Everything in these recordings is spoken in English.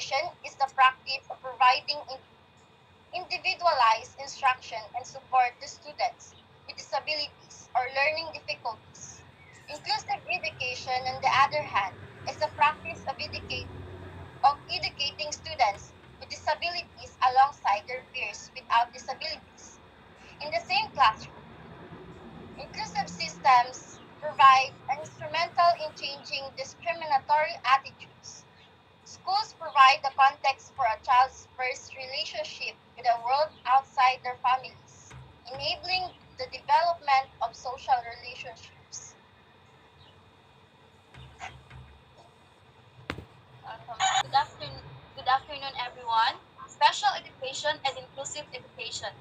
education is the practice of providing individualized instruction and support to students with disabilities or learning difficulties. Inclusive education, on the other hand, is the practice of educating students with disabilities alongside their peers without disabilities in the same classroom. Inclusive systems provide an instrumental in changing discriminatory attitudes. Schools provide the context for a child's first relationship with the world outside their families, enabling the development of social relationships. Good afternoon, good afternoon, everyone. Special education and inclusive education.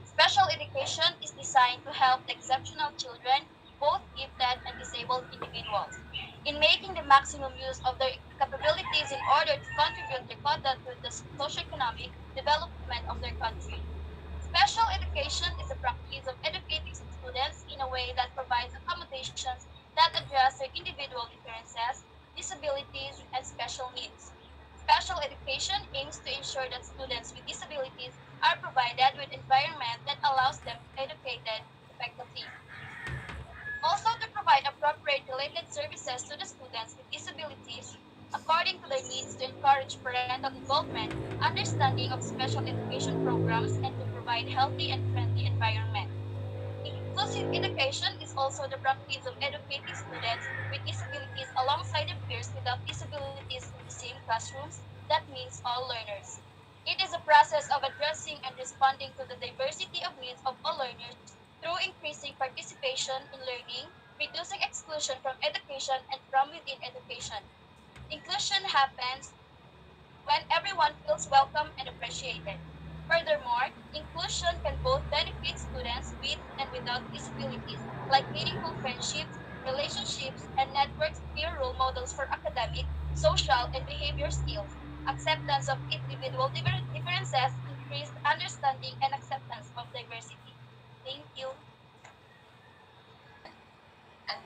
Special education is designed to help exceptional children, both gifted and disabled individuals, in making the maximum use of their capabilities in order to contribute their quota to the socioeconomic development of their country. Special education is the practice of educating students in a way that provides accommodations that address their individual differences, disabilities, and special needs. Special education aims to ensure that students with disabilities are provided with an environment that allows them to be educated effectively. Also, to provide appropriate related services to the students with disabilities according to their needs to encourage parental involvement, understanding of special education programs, and to provide healthy and friendly environment. Inclusive education is also the practice of educating students with disabilities alongside their peers without disabilities in the same classrooms. That means all learners. It is a process of addressing and responding to the diversity of needs of all learners through increasing participation in learning, reducing exclusion from education and from within education. Inclusion happens when everyone feels welcome and appreciated. Furthermore, inclusion can both benefit students with and without disabilities, like meaningful friendships, relationships, and networks peer role models for academic, social, and behavior skills, acceptance of individual differences, increased understanding and acceptance of diversity. Thank you. Ang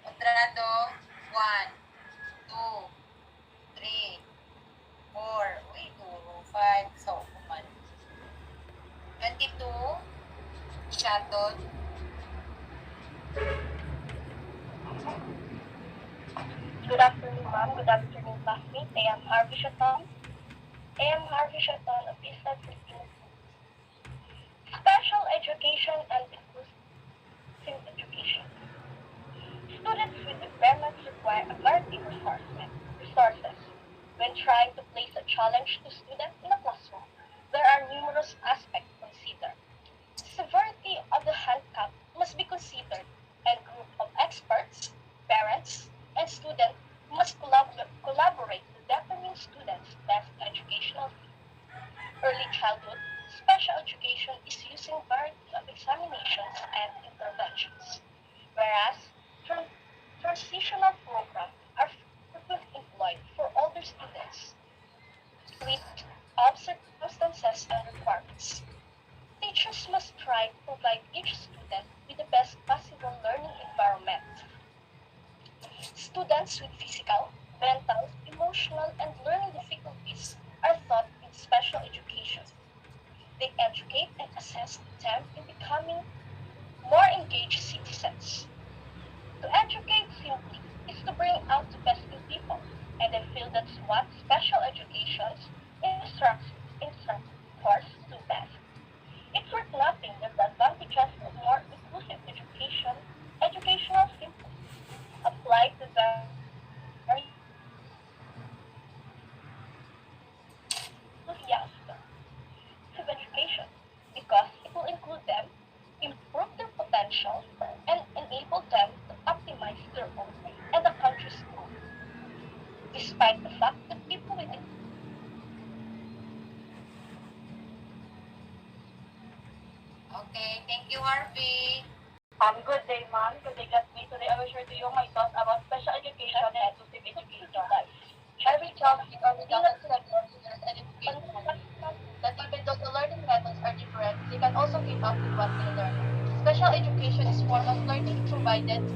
kontrado, 1, 2, 3, 4, uy, 2, 5, so, kuman. 22, Shaton. Good afternoon, ma'am. Good afternoon, classmates. I am Harvey Shaton. Of BSED Filipino. Special education and inclusive education. Students with impairments require a variety of resources. When trying to place a challenge to students in a classroom, there are numerous aspects to consider. The severity of the handicap must be considered, and a group of experts, parents, and students must collaborate to determine students' best educational fit. Early childhood special education is using variety of examinations and interventions, whereas transitional programs are frequently employed for older students with of circumstances and requirements. Teachers must try to provide each student with the best possible learning environment. Students with physical, mental, emotional, and learning difficulties are taught in special education. They educate and assess them in becoming more engaged citizens. To educate simply is to bring out the best in people, and I feel that's what special education instructors do best. It's worth nothing that the advantages of more inclusive educational simply apply to various young to education because it will include them, improve their potential, and enable them to optimize their own and the country's growth. Despite the fact that people with Okay, thank you, Harvey. good day, ma'am. Good day, classmates. Today I will share to you my thoughts about special education and inclusive education. Every child is uniquely accepted as education, that even though the learning methods are different, they can also keep up with what they learn. Special education is a form of learning provided